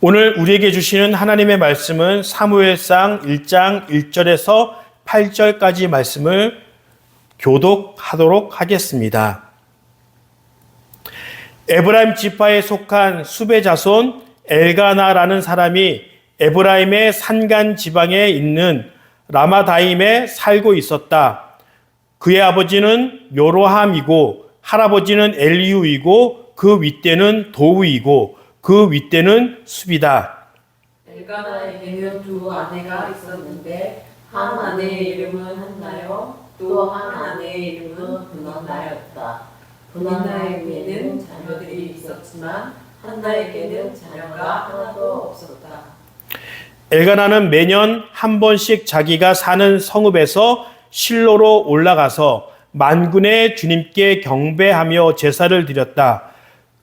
오늘 우리에게 주시는 하나님의 말씀은 사무엘상 1장 1절에서 8절까지 말씀을 교독하도록 하겠습니다. 에브라임 지파에 속한 수베 자손 엘가나라는 사람이 에브라임의 산간 지방에 있는 라마다임에 살고 있었다. 그의 아버지는 요로함이고 할아버지는 엘리후이고 그 윗대는 도우이고 그 윗대는 수비다. 엘가나에게는 두 아내가 있었는데 한 아내의 이름은 한나요, 또 한 아내의 이름은 브니나였다. 브니나에게는 자녀들이 있었지만 한나에게는 자녀가 하나도 없었다. 엘가나는 매년 한 번씩 자기가 사는 성읍에서 실로로 올라가서 만군의 주님께 경배하며 제사를 드렸다.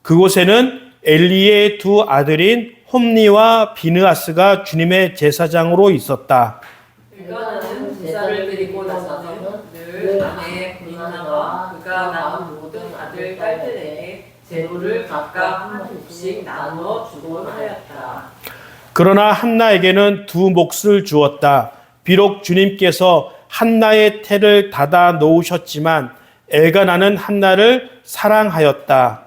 그곳에는 엘리의 두 아들인 홈니와 비느하스가 주님의 제사장으로 있었다. 엘가나는 제사를 드리고 나서는 늘 아내의 브니나와 그가 낳은 모든 아들 딸들에게 제물을 각각 한 족씩 나누어 주곤 하였다. 그러나 한나에게는 두 몫을 주었다. 비록 주님께서 한나의 태를 닫아 놓으셨지만 엘가나는 한나를 사랑하였다.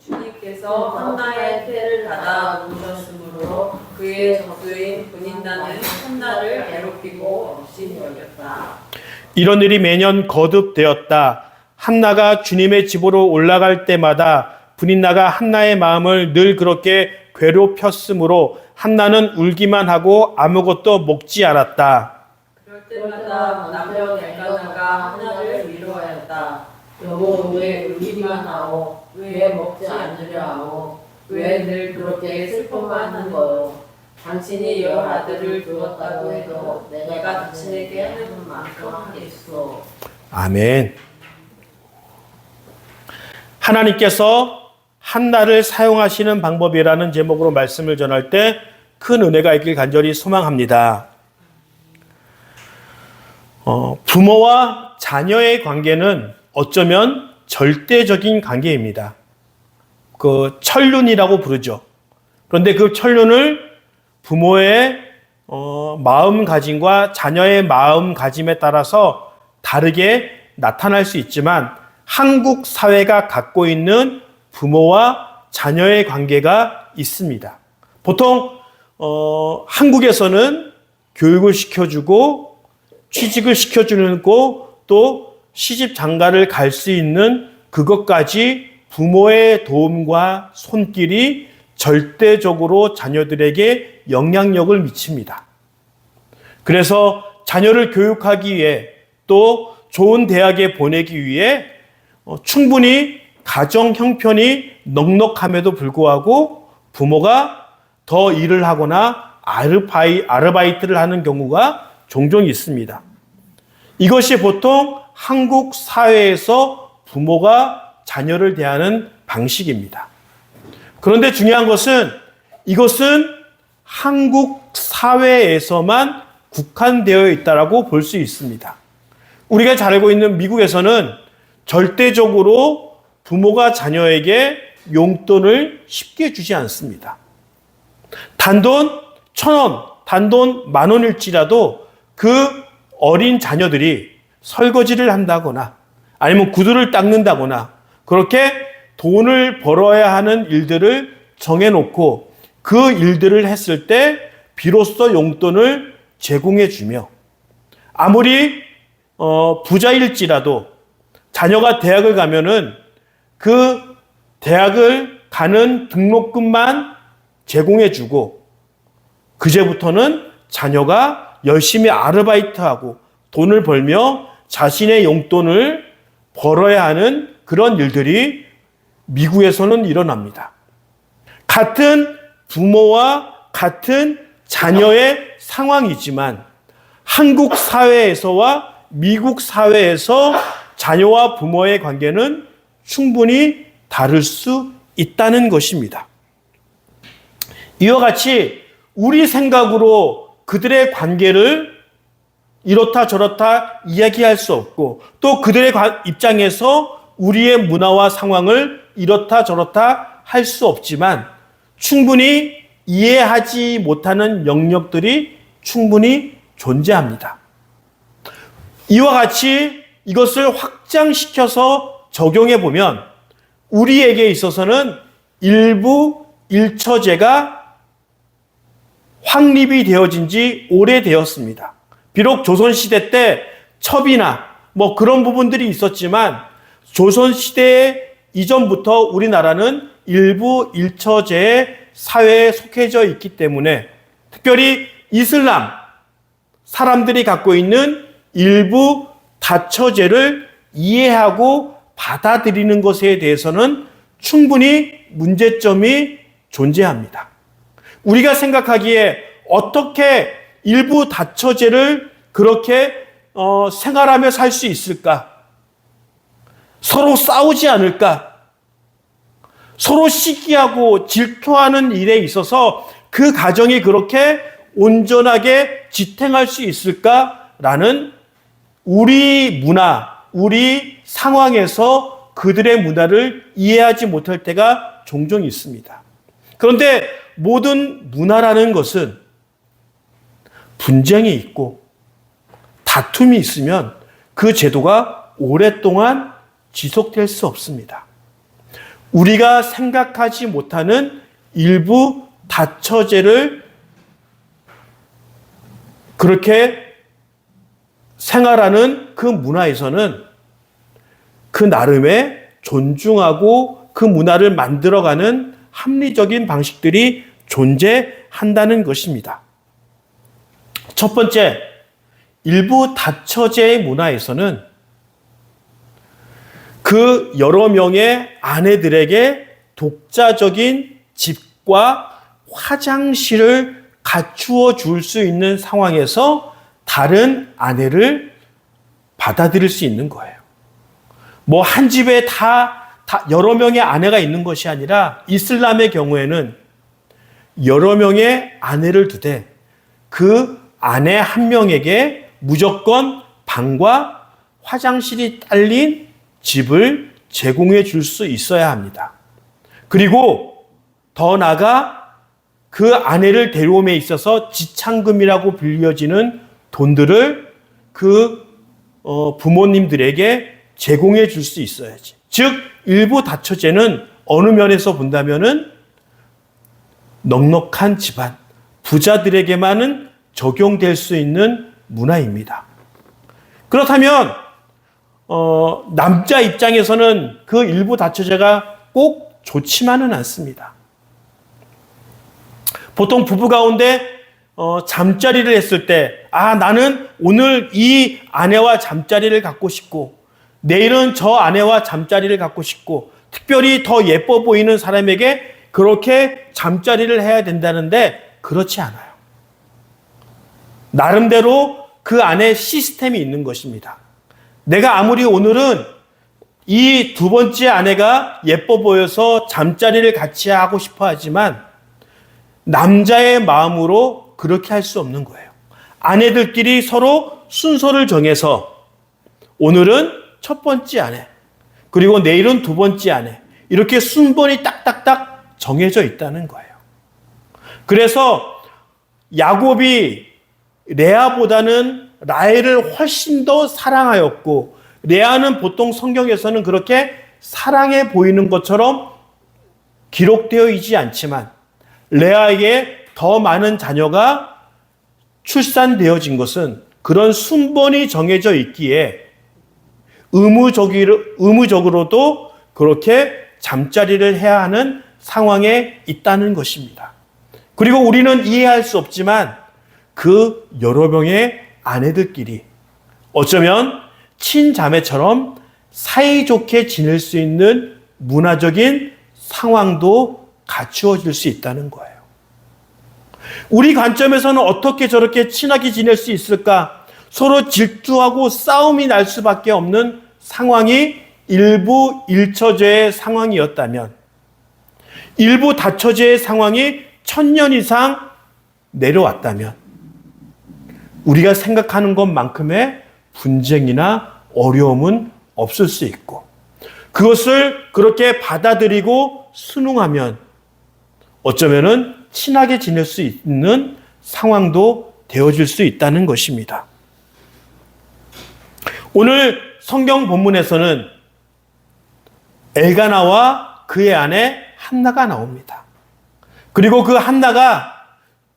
주님께서 한나의 태를 닫아 놓으셨으므로 그의 저주인 브닌나는 한나를 괴롭히고 없이 여겼다. 이런 일이 매년 거듭되었다. 한나가 주님의 집으로 올라갈 때마다 브닌나가 한나의 마음을 늘 그렇게 괴롭혔으므로 한나는 울기만 하고 아무것도 먹지 않았다. 그럴 때마다 남편 엘가나가 한나를 위로하였다. 여보, 왜 울기만 하오? 왜 먹지 않으려 하오? 왜 늘 그렇게 슬퍼만 하는 거요? 당신이 열 아들을 두었다고 해도 내가 당신에게 하는 만큼 하겠소. 아멘. 하나님께서 한나를 사용하시는 방법이라는 제목으로 말씀을 전할 때 큰 은혜가 있길 간절히 소망합니다. 부모와 자녀의 관계는 어쩌면 절대적인 관계입니다. 그 천륜이라고 부르죠. 그런데 그 천륜을 부모의 마음가짐과 자녀의 마음가짐에 따라서 다르게 나타날 수 있지만 한국 사회가 갖고 있는 부모와 자녀의 관계가 있습니다. 보통 한국에서는 교육을 시켜주고 취직을 시켜주는 거, 또 시집 장가를 갈 수 있는 그것까지 부모의 도움과 손길이 절대적으로 자녀들에게 영향력을 미칩니다. 그래서 자녀를 교육하기 위해 또 좋은 대학에 보내기 위해 충분히 가정 형편이 넉넉함에도 불구하고 부모가 더 일을 하거나 아르바이트를 하는 경우가 종종 있습니다. 이것이 보통 한국 사회에서 부모가 자녀를 대하는 방식입니다. 그런데 중요한 것은 이것은 한국 사회에서만 국한되어 있다고 볼 수 있습니다. 우리가 잘 알고 있는 미국에서는 절대적으로 부모가 자녀에게 용돈을 쉽게 주지 않습니다. 단돈 1,000원, 단돈 10,000원일지라도 그 어린 자녀들이 설거지를 한다거나 아니면 구두를 닦는다거나 그렇게 돈을 벌어야 하는 일들을 정해놓고 그 일들을 했을 때 비로소 용돈을 제공해주며 아무리 부자일지라도 자녀가 대학을 가면은 그 대학을 가는 등록금만 제공해주고 그제부터는 자녀가 열심히 아르바이트하고 돈을 벌며 자신의 용돈을 벌어야 하는 그런 일들이 미국에서는 일어납니다. 같은 부모와 같은 자녀의 상황이지만 한국 사회에서와 미국 사회에서 자녀와 부모의 관계는 충분히 다를 수 있다는 것입니다. 이와 같이 우리 생각으로 그들의 관계를 이렇다 저렇다 이야기할 수 없고 또 그들의 입장에서 우리의 문화와 상황을 이렇다 저렇다 할 수 없지만 충분히 이해하지 못하는 영역들이 충분히 존재합니다. 이와 같이 이것을 확장시켜서 적용해 보면 우리에게 있어서는 일부 일처제가 확립이 되어진 지 오래되었습니다. 비록 조선시대 때 첩이나 뭐 그런 부분들이 있었지만 조선시대 이전부터 우리나라는 일부 일처제의 사회에 속해져 있기 때문에 특별히 이슬람 사람들이 갖고 있는 일부 다처제를 이해하고 받아들이는 것에 대해서는 충분히 문제점이 존재합니다. 우리가 생각하기에 어떻게 일부 다처제를 그렇게 생활하며 살 수 있을까? 서로 싸우지 않을까? 서로 시기하고 질투하는 일에 있어서 그 가정이 그렇게 온전하게 지탱할 수 있을까라는 우리 문화, 우리 상황에서 그들의 문화를 이해하지 못할 때가 종종 있습니다. 그런데 모든 문화라는 것은 분쟁이 있고 다툼이 있으면 그 제도가 오랫동안 지속될 수 없습니다. 우리가 생각하지 못하는 일부 다처제를 그렇게 생활하는 그 문화에서는 그 나름의 존중하고 그 문화를 만들어가는 합리적인 방식들이 존재한다는 것입니다. 첫 번째, 일부 다처제의 문화에서는 그 여러 명의 아내들에게 독자적인 집과 화장실을 갖추어 줄 수 있는 상황에서 다른 아내를 받아들일 수 있는 거예요. 뭐 한 집에 다 여러 명의 아내가 있는 것이 아니라 이슬람의 경우에는 여러 명의 아내를 두되 그 아내 한 명에게 무조건 방과 화장실이 딸린 집을 제공해 줄 수 있어야 합니다. 그리고 더 나아가 그 아내를 데려옴에 있어서 지창금이라고 불려지는 돈들을 그 부모님들에게 제공해 줄 수 있어야지. 즉 일부 다처제는 어느 면에서 본다면은 넉넉한 집안, 부자들에게만은 적용될 수 있는 문화입니다. 그렇다면 남자 입장에서는 그 일부 다처제가 꼭 좋지만은 않습니다. 보통 부부 가운데 잠자리를 했을 때 나는 오늘 이 아내와 잠자리를 갖고 싶고 내일은 저 아내와 잠자리를 갖고 싶고 특별히 더 예뻐 보이는 사람에게 그렇게 잠자리를 해야 된다는데 그렇지 않아요. 나름대로 그 안에 시스템이 있는 것입니다. 내가 아무리 오늘은 이 두 번째 아내가 예뻐 보여서 잠자리를 같이 하고 싶어 하지만 남자의 마음으로 그렇게 할 수 없는 거예요. 아내들끼리 서로 순서를 정해서 오늘은 첫 번째 아내, 그리고 내일은 두 번째 아내, 이렇게 순번이 딱딱딱 정해져 있다는 거예요. 그래서 야곱이 레아보다는 라헬을 훨씬 더 사랑하였고 레아는 보통 성경에서는 그렇게 사랑해 보이는 것처럼 기록되어 있지 않지만 레아에게 더 많은 자녀가 출산되어진 것은 그런 순번이 정해져 있기에 의무적으로도 그렇게 잠자리를 해야 하는 상황에 있다는 것입니다. 그리고 우리는 이해할 수 없지만 그 여러 명의 아내들끼리 어쩌면 친자매처럼 사이좋게 지낼 수 있는 문화적인 상황도 갖추어질 수 있다는 거예요. 우리 관점에서는 어떻게 저렇게 친하게 지낼 수 있을까? 서로 질투하고 싸움이 날 수밖에 없는 상황이 일부 일처제의 상황이었다면 일부 다처제의 상황이 1000년 이상 내려왔다면 우리가 생각하는 것만큼의 분쟁이나 어려움은 없을 수 있고 그것을 그렇게 받아들이고 순응하면 어쩌면은 친하게 지낼 수 있는 상황도 되어질 수 있다는 것입니다. 오늘 성경 본문에서는 엘가나와 그의 아내 한나가 나옵니다. 그리고 그 한나가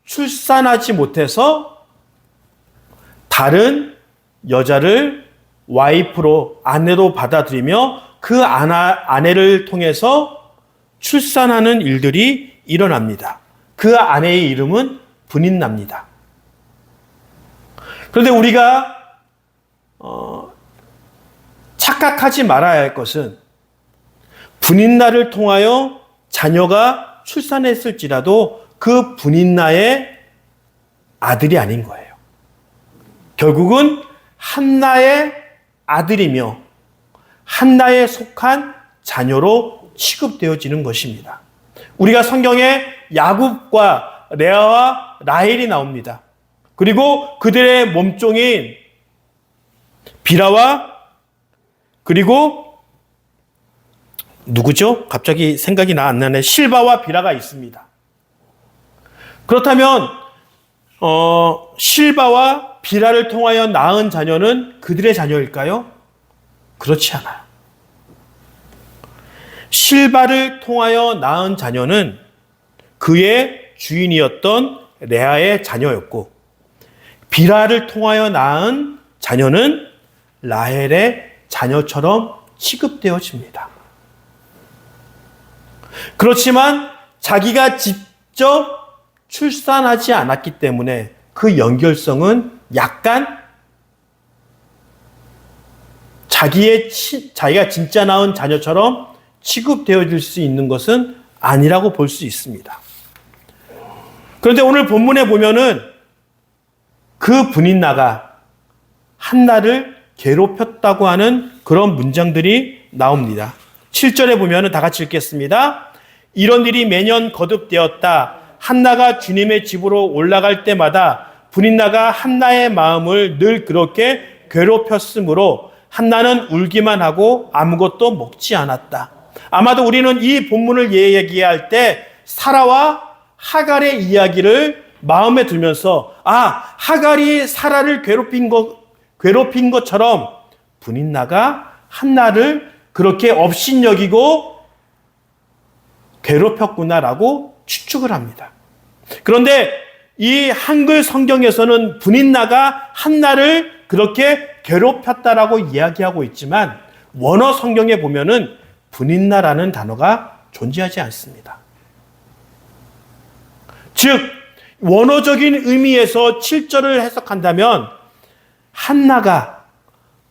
출산하지 못해서 다른 여자를 와이프로, 아내로 받아들이며 그 아내를 통해서 출산하는 일들이 일어납니다. 그 아내의 이름은 브닛나입니다. 그런데 우리가 착각하지 말아야 할 것은 브닛나를 통하여 자녀가 출산했을지라도 그 브닛나의 아들이 아닌 거예요. 결국은 한나의 아들이며 한나에 속한 자녀로 취급되어지는 것입니다. 우리가 성경에 야곱과 레아와 라헬이 나옵니다. 그리고 그들의 몸종인 비라와 그리고 누구죠? 갑자기 생각이 안 나네. 실바와 비라가 있습니다. 그렇다면 실바와 비라를 통하여 낳은 자녀는 그들의 자녀일까요? 그렇지 않아요. 실바를 통하여 낳은 자녀는 그의 주인이었던 레아의 자녀였고, 비라를 통하여 낳은 자녀는 라헬의 자녀처럼 취급되어집니다. 그렇지만 자기가 직접 출산하지 않았기 때문에 그 연결성은 약간 자기가 진짜 낳은 자녀처럼 취급되어질 수 있는 것은 아니라고 볼 수 있습니다. 그런데 오늘 본문에 보면은 그 브닛나가 한나를 괴롭혔다고 하는 그런 문장들이 나옵니다. 7절에 보면은 다 같이 읽겠습니다. 이런 일이 매년 거듭되었다. 한나가 주님의 집으로 올라갈 때마다 브닛나가 한나의 마음을 늘 그렇게 괴롭혔으므로 한나는 울기만 하고 아무것도 먹지 않았다. 아마도 우리는 이 본문을 얘기할 때 사라와 하갈의 이야기를 마음에 두면서 하갈이 사라를 괴롭힌 것처럼 브닛나가 한나를 그렇게 업신여기고 괴롭혔구나라고 추측을 합니다. 그런데 이 한글 성경에서는 브닛나가 한나를 그렇게 괴롭혔다라고 이야기하고 있지만 원어 성경에 보면은 브닛나라는 단어가 존재하지 않습니다. 즉 원어적인 의미에서 7절을 해석한다면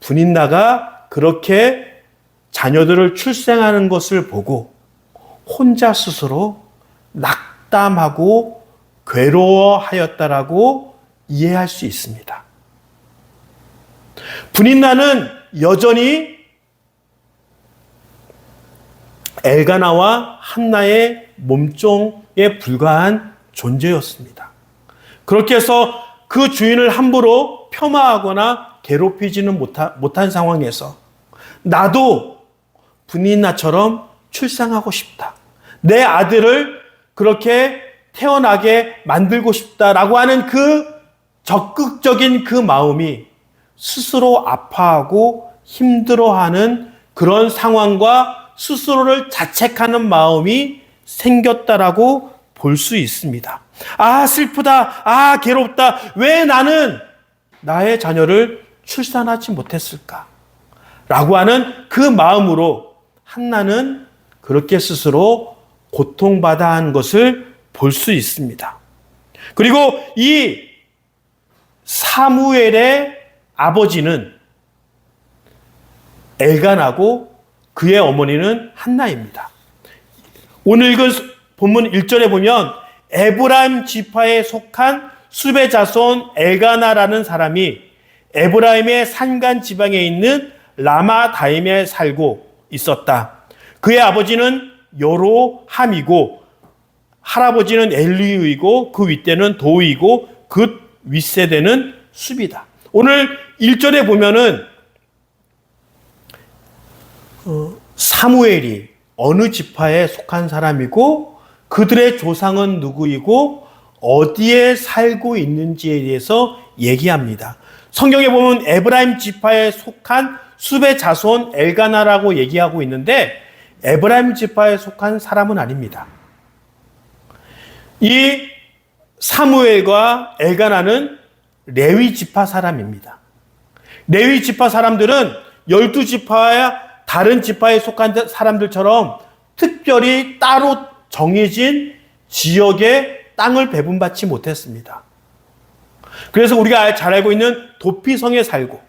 브닛나가 그렇게 자녀들을 출생하는 것을 보고 혼자 스스로 낙담하고 괴로워하였다라고 이해할 수 있습니다. 브닛나는 여전히 엘가나와 한나의 몸종에 불과한 존재였습니다. 그렇게 해서 그 주인을 함부로 폄하하거나 괴롭히지는 못한 상황에서 나도 브닛나처럼 출산하고 싶다. 내 아들을 그렇게 태어나게 만들고 싶다라고 하는 그 적극적인 그 마음이 스스로 아파하고 힘들어하는 그런 상황과 스스로를 자책하는 마음이 생겼다라고 볼 수 있습니다. 슬프다. 괴롭다. 왜 나는 나의 자녀를 출산하지 못했을까? 라고 하는 그 마음으로 한나는 그렇게 스스로 고통받아 한 것을 볼 수 있습니다. 그리고 이 사무엘의 아버지는 엘가나고 그의 어머니는 한나입니다. 오늘 읽은 본문 1절에 보면 에브라임 지파에 속한 수베 자손 엘가나라는 사람이 에브라임의 산간 지방에 있는 라마다임에 살고 있었다. 그의 아버지는 여로함이고 할아버지는 엘리우이고 그 윗대는 도이고 그 윗세대는 수비다. 오늘 1절에 보면은 사무엘이 어느 지파에 속한 사람이고 그들의 조상은 누구이고 어디에 살고 있는지에 대해서 얘기합니다. 성경에 보면 에브라임 지파에 속한 숲의 자손 엘가나라고 얘기하고 있는데 에브라임 지파에 속한 사람은 아닙니다. 이 사무엘과 엘가나는 레위 지파 사람입니다. 레위 지파 사람들은 12지파와 다른 지파에 속한 사람들처럼 특별히 따로 정해진 지역의 땅을 배분받지 못했습니다. 그래서 우리가 잘 알고 있는 도피성에 살고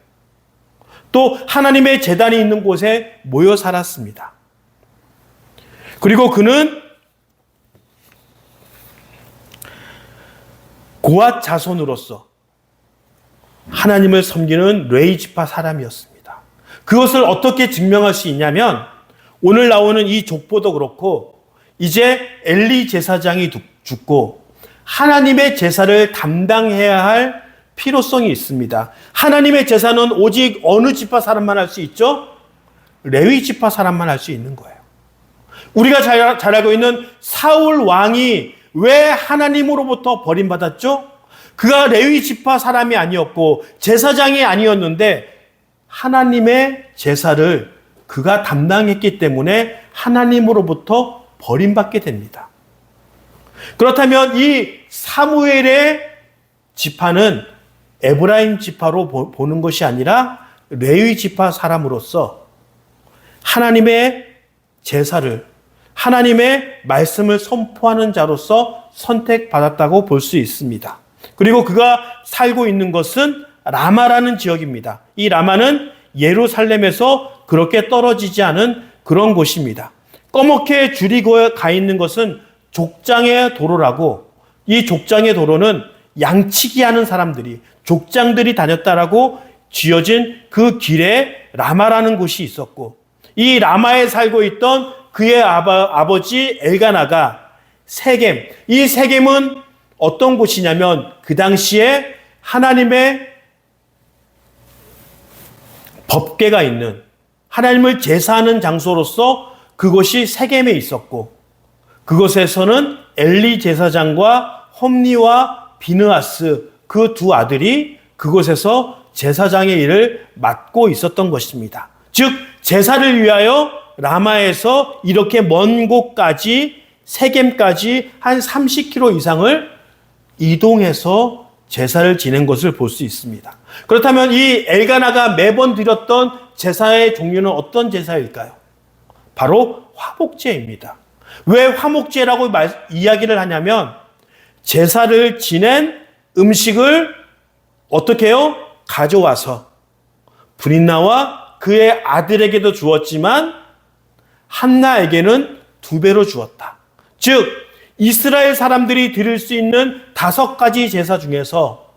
또 하나님의 제단이 있는 곳에 모여 살았습니다. 그리고 그는 고앗 자손으로서 하나님을 섬기는 레위 지파 사람이었습니다. 그것을 어떻게 증명할 수 있냐면 오늘 나오는 이 족보도 그렇고 이제 엘리 제사장이 죽고 하나님의 제사를 담당해야 할 필요성이 있습니다. 하나님의 제사는 오직 어느 지파 사람만 할 수 있죠? 레위 지파 사람만 할 수 있는 거예요. 우리가 잘 알고 있는 사울 왕이 왜 하나님으로부터 버림받았죠? 그가 레위 지파 사람이 아니었고 제사장이 아니었는데 하나님의 제사를 그가 담당했기 때문에 하나님으로부터 버림받게 됩니다. 그렇다면 이 사무엘의 지파는 에브라임 지파로 보는 것이 아니라 레위 지파 사람으로서 하나님의 제사를 하나님의 말씀을 선포하는 자로서 선택받았다고 볼 수 있습니다. 그리고 그가 살고 있는 것은 라마라는 지역입니다. 이 라마는 예루살렘에서 그렇게 떨어지지 않은 그런 곳입니다. 꺼멓게 줄이 가 있는 것은 족장의 도로라고 이 족장의 도로는 양치기 하는 사람들이 족장들이 다녔다라고 지어진 그 길에 라마라는 곳이 있었고 이 라마에 살고 있던 그의 아버지 엘가나가 세겜, 이 세겜은 어떤 곳이냐면 그 당시에 하나님의 법궤가 있는 하나님을 제사하는 장소로서 그곳이 세겜에 있었고 그곳에서는 엘리 제사장과 홈니와 비느하스 그 두 아들이 그곳에서 제사장의 일을 맡고 있었던 것입니다. 즉 제사를 위하여 라마에서 이렇게 먼 곳까지 세겜까지 한 30km 이상을 이동해서 제사를 지낸 것을 볼 수 있습니다. 그렇다면 이 엘가나가 매번 드렸던 제사의 종류는 어떤 제사일까요? 바로 화목제입니다. 왜 화목제라고 이야기를 하냐면 제사를 지낸 음식을 어떻게 해요? 가져와서 브린나와 그의 아들에게도 주었지만 한나에게는 2배로 주었다. 즉 이스라엘 사람들이 드릴 수 있는 5가지 제사 중에서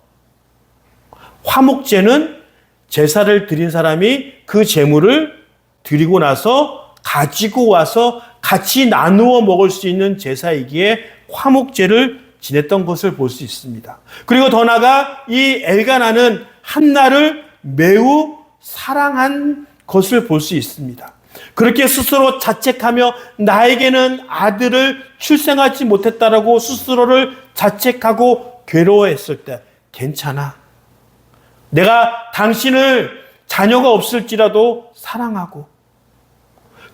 화목제는 제사를 드린 사람이 그 제물을 드리고 나서 가지고 와서 같이 나누어 먹을 수 있는 제사이기에 화목제를 지냈던 것을 볼 수 있습니다. 그리고 더 나아가 이 엘가나는 한나를 매우 사랑한 것을 볼 수 있습니다. 그렇게 스스로 자책하며 나에게는 아들을 출생하지 못했다라고 스스로를 자책하고 괴로워했을 때 괜찮아. 내가 당신을 자녀가 없을지라도 사랑하고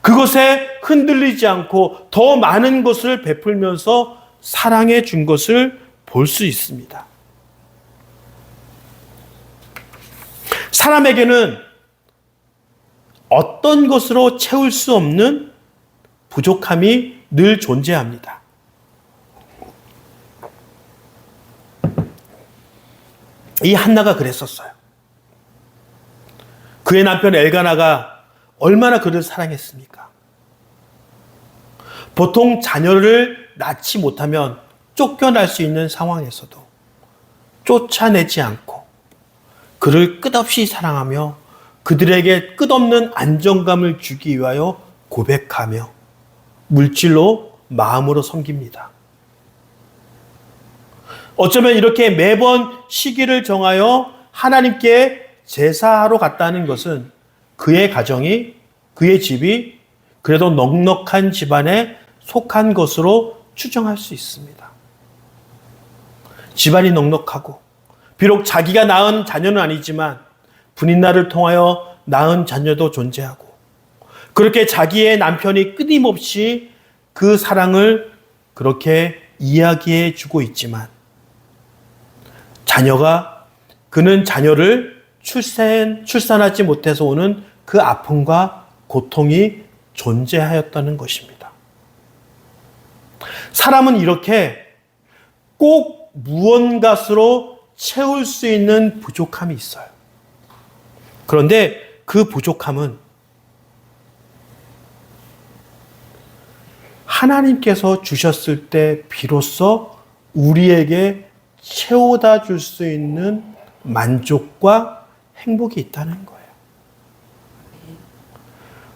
그것에 흔들리지 않고 더 많은 것을 베풀면서 사랑해 준 것을 볼 수 있습니다. 사람에게는 어떤 것으로 채울 수 없는 부족함이 늘 존재합니다. 이 한나가 그랬었어요. 그의 남편 엘가나가 얼마나 그를 사랑했습니까? 보통 자녀를 낳지 못하면 쫓겨날 수 있는 상황에서도 쫓아내지 않고 그를 끝없이 사랑하며 그들에게 끝없는 안정감을 주기 위하여 고백하며 물질로 마음으로 섬깁니다. 어쩌면 이렇게 매번 시기를 정하여 하나님께 제사하러 갔다는 것은 그의 가정이, 그의 집이 그래도 넉넉한 집안에 속한 것으로 추정할 수 있습니다. 집안이 넉넉하고 비록 자기가 낳은 자녀는 아니지만 분인날을 통하여 낳은 자녀도 존재하고 그렇게 자기의 남편이 끊임없이 그 사랑을 그렇게 이야기해 주고 있지만 그는 자녀를 출산하지 못해서 오는 그 아픔과 고통이 존재하였다는 것입니다. 사람은 이렇게 꼭 무언가로 채울 수 있는 부족함이 있어요. 그런데 그 부족함은 하나님께서 주셨을 때 비로소 우리에게 채워다 줄 수 있는 만족과 행복이 있다는 거예요.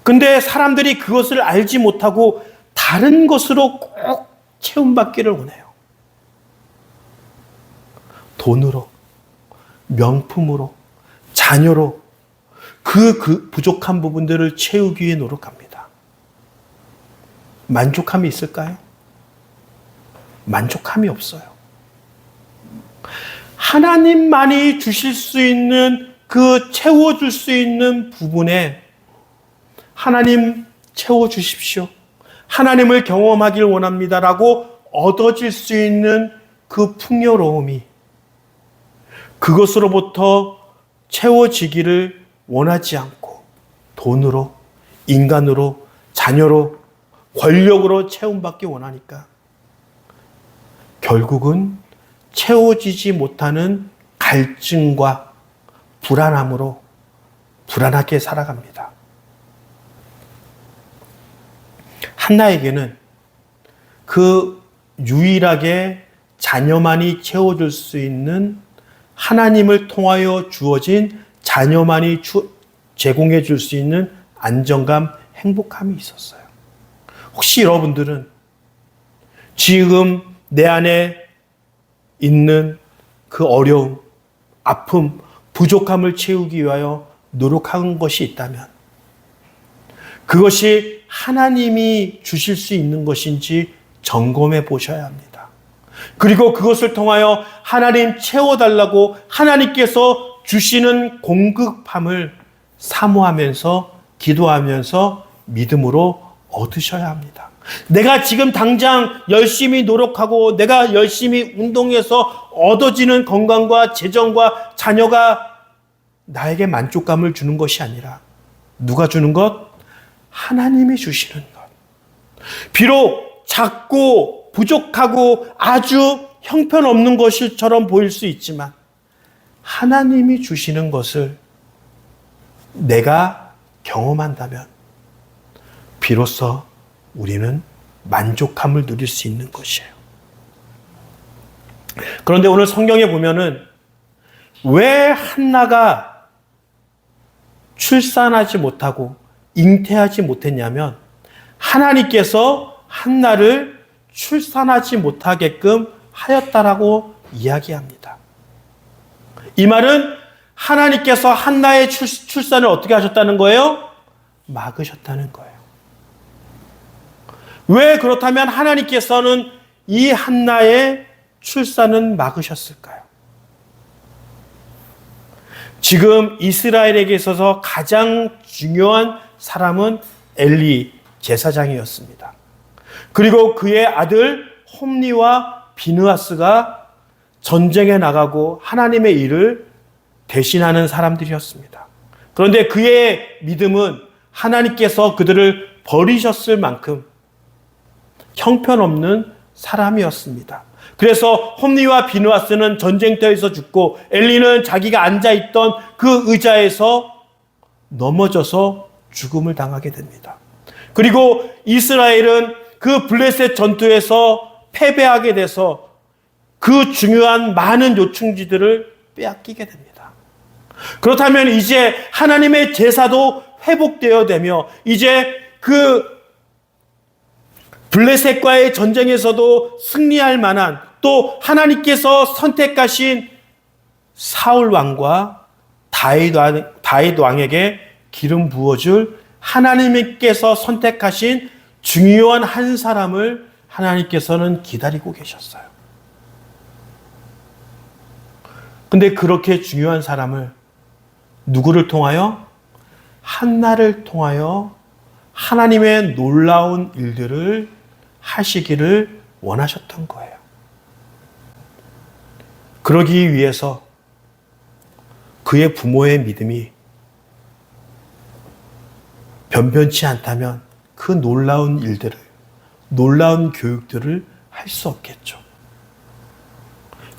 근데 사람들이 그것을 알지 못하고 다른 것으로 꼭 채움받기를 원해요. 돈으로, 명품으로, 자녀로 그 부족한 부분들을 채우기 위해 노력합니다. 만족함이 있을까요? 만족함이 없어요. 하나님만이 주실 수 있는 그 채워줄 수 있는 부분에 하나님 채워주십시오. 하나님을 경험하길 원합니다라고 얻어질 수 있는 그 풍요로움이 그것으로부터 채워지기를 원하지 않고 돈으로, 인간으로, 자녀로, 권력으로 채움받기 원하니까 결국은 채워지지 못하는 갈증과 불안함으로 불안하게 살아갑니다. 한나에게는 그 유일하게 자녀만이 채워줄 수 있는 하나님을 통하여 주어진 자녀만이 제공해 줄 수 있는 안정감, 행복함이 있었어요. 혹시 여러분들은 지금 내 안에 있는 그 어려움, 아픔, 부족함을 채우기 위하여 노력한 것이 있다면 그것이 하나님이 주실 수 있는 것인지 점검해 보셔야 합니다. 그리고 그것을 통하여 하나님 채워달라고 하나님께서 주시는 공급함을 사모하면서 기도하면서 믿음으로 얻으셔야 합니다. 내가 지금 당장 열심히 노력하고 내가 열심히 운동해서 얻어지는 건강과 재정과 자녀가 나에게 만족감을 주는 것이 아니라 누가 주는 것? 하나님이 주시는 것. 비록 작고 부족하고 아주 형편없는 것처럼 보일 수 있지만 하나님이 주시는 것을 내가 경험한다면 비로소 우리는 만족함을 누릴 수 있는 것이에요. 그런데 오늘 성경에 보면은 왜 한나가 출산하지 못하고 잉태하지 못했냐면 하나님께서 한나를 출산하지 못하게끔 하였다라고 이야기합니다. 이 말은 하나님께서 한나의 출산을 어떻게 하셨다는 거예요? 막으셨다는 거예요. 왜 그렇다면 하나님께서는 이 한나의 출산은 막으셨을까요? 지금 이스라엘에게 있어서 가장 중요한 사람은 엘리 제사장이었습니다. 그리고 그의 아들 홈리와 비느하스가 전쟁에 나가고 하나님의 일을 대신하는 사람들이었습니다. 그런데 그의 믿음은 하나님께서 그들을 버리셨을 만큼 형편없는 사람이었습니다. 그래서 홈리와 비느하스는 전쟁터에서 죽고 엘리는 자기가 앉아있던 그 의자에서 넘어져서 죽음을 당하게 됩니다. 그리고 이스라엘은 그 블레셋 전투에서 패배하게 돼서 그 중요한 많은 요충지들을 빼앗기게 됩니다. 그렇다면 이제 하나님의 제사도 회복되어야 되며 이제 그 블레셋과의 전쟁에서도 승리할 만한 또 하나님께서 선택하신 사울 왕과 다윗 왕에게 기름 부어줄 하나님께서 선택하신 중요한 한 사람을 하나님께서는 기다리고 계셨어요. 근데 그렇게 중요한 사람을 누구를 통하여? 한나를 통하여 하나님의 놀라운 일들을 하시기를 원하셨던 거예요. 그러기 위해서 그의 부모의 믿음이 변변치 않다면 그 놀라운 일들을, 놀라운 교육들을 할 수 없겠죠.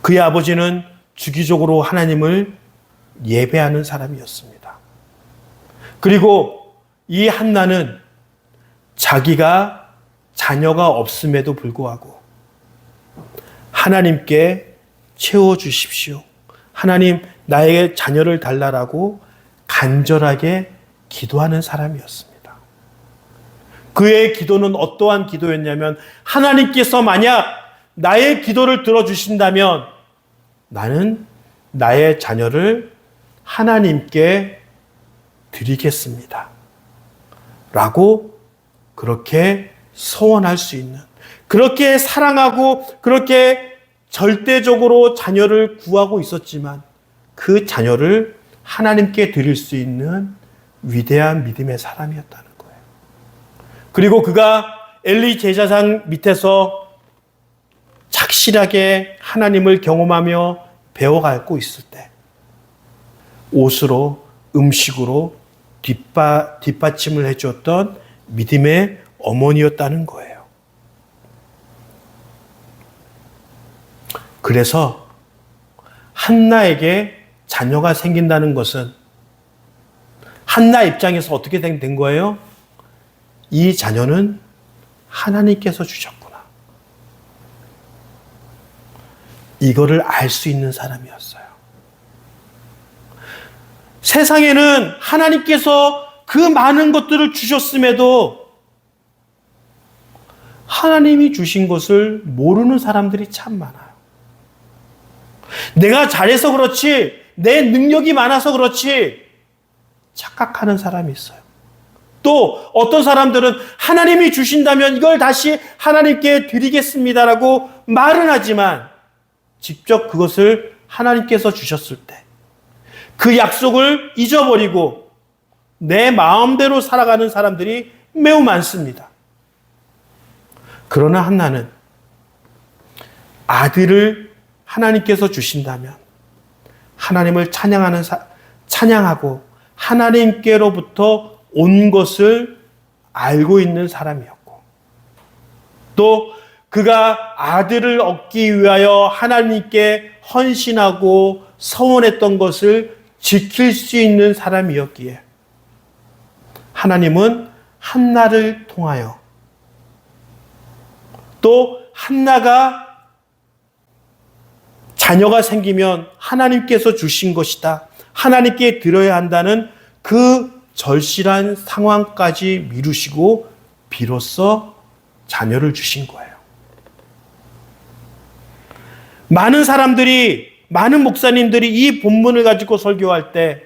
그의 아버지는 주기적으로 하나님을 예배하는 사람이었습니다. 그리고 이 한나는 자기가 자녀가 없음에도 불구하고 하나님께 채워주십시오. 하나님, 나에게 자녀를 달라라고 간절하게 기도하는 사람이었습니다. 그의 기도는 어떠한 기도였냐면, 하나님께서 만약 나의 기도를 들어주신다면 나는 나의 자녀를 하나님께 드리겠습니다. 라고 그렇게 서원할 수 있는, 그렇게 사랑하고 그렇게 절대적으로 자녀를 구하고 있었지만 그 자녀를 하나님께 드릴 수 있는 위대한 믿음의 사람이었다는 거예요. 그리고 그가 엘리 제사장 밑에서 착실하게 하나님을 경험하며 배워가고 있을 때 옷으로, 음식으로 뒷받침을 해주었던 믿음의 어머니였다는 거예요. 그래서 한나에게 자녀가 생긴다는 것은 한나 입장에서 어떻게 된 거예요? 이 자녀는 하나님께서 주셨구나. 이거를 알 수 있는 사람이었어요. 세상에는 하나님께서 그 많은 것들을 주셨음에도 하나님이 주신 것을 모르는 사람들이 참 많아요. 내가 잘해서 그렇지, 내 능력이 많아서 그렇지 착각하는 사람이 있어요. 또 어떤 사람들은 하나님이 주신다면 이걸 다시 하나님께 드리겠습니다라고 말은 하지만 직접 그것을 하나님께서 주셨을 때 그 약속을 잊어버리고 내 마음대로 살아가는 사람들이 매우 많습니다. 그러나 한나는 아들을 하나님께서 주신다면 하나님을 찬양하고 하나님께로부터 온 것을 알고 있는 사람이었고, 또 그가 아들을 얻기 위하여 하나님께 헌신하고 서원했던 것을 지킬 수 있는 사람이었기에 하나님은 한나를 통하여, 또 한나가 자녀가 생기면 하나님께서 주신 것이다, 하나님께 드려야 한다는 그 절실한 상황까지 미루시고 비로소 자녀를 주신 거예요. 많은 목사님들이 이 본문을 가지고 설교할 때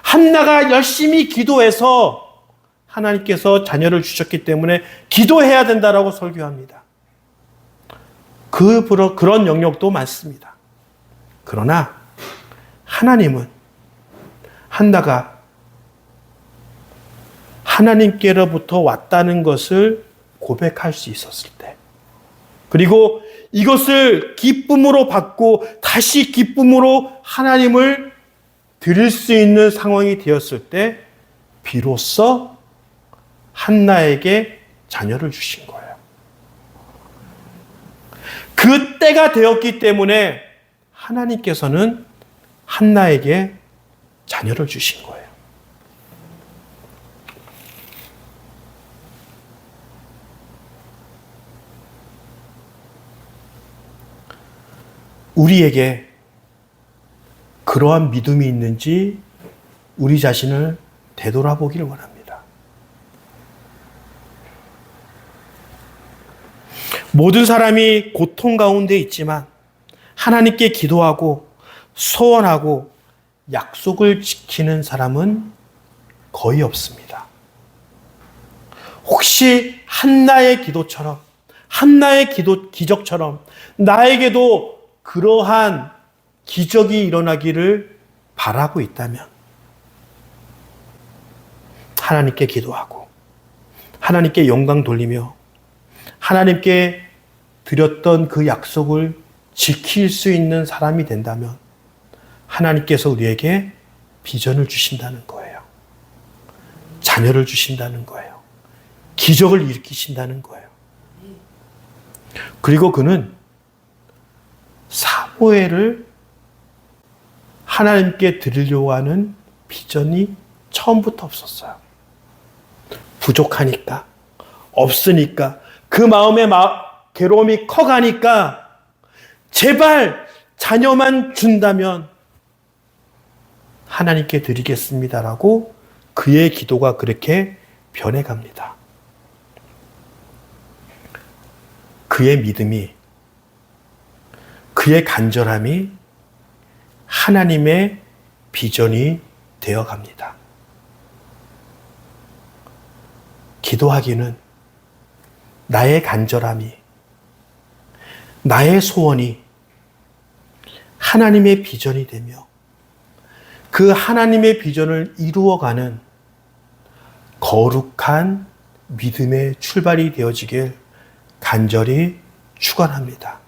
한나가 열심히 기도해서 하나님께서 자녀를 주셨기 때문에 기도해야 된다라고 설교합니다. 그런 영역도 많습니다. 그러나 하나님은 한나가 하나님께로부터 왔다는 것을 고백할 수 있었을 때, 그리고 이것을 기쁨으로 받고 다시 기쁨으로 하나님을 드릴 수 있는 상황이 되었을 때 비로소 한나에게 자녀를 주신 거예요. 그 때가 되었기 때문에 하나님께서는 한나에게 자녀를 주신 거예요. 우리에게 그러한 믿음이 있는지 우리 자신을 되돌아보기를 원합니다. 모든 사람이 고통 가운데 있지만 하나님께 기도하고 소원하고 약속을 지키는 사람은 거의 없습니다. 혹시 한나의 기도처럼 한나의 기적처럼 나에게도 그러한 기적이 일어나기를 바라고 있다면 하나님께 기도하고 하나님께 영광 돌리며 하나님께 드렸던 그 약속을 지킬 수 있는 사람이 된다면 하나님께서 우리에게 비전을 주신다는 거예요. 자녀를 주신다는 거예요. 기적을 일으키신다는 거예요. 그리고 그는 사무엘을 하나님께 드리려고 하는 비전이 처음부터 없었어요. 부족하니까, 없으니까, 그 마음의 괴로움이 커가니까 제발 자녀만 준다면 하나님께 드리겠습니다라고 그의 기도가 그렇게 변해갑니다. 그의 믿음이, 그의 간절함이 하나님의 비전이 되어갑니다. 기도하기는 나의 간절함이, 나의 소원이 하나님의 비전이 되며 그 하나님의 비전을 이루어가는 거룩한 믿음의 출발이 되어지길 간절히 축원합니다.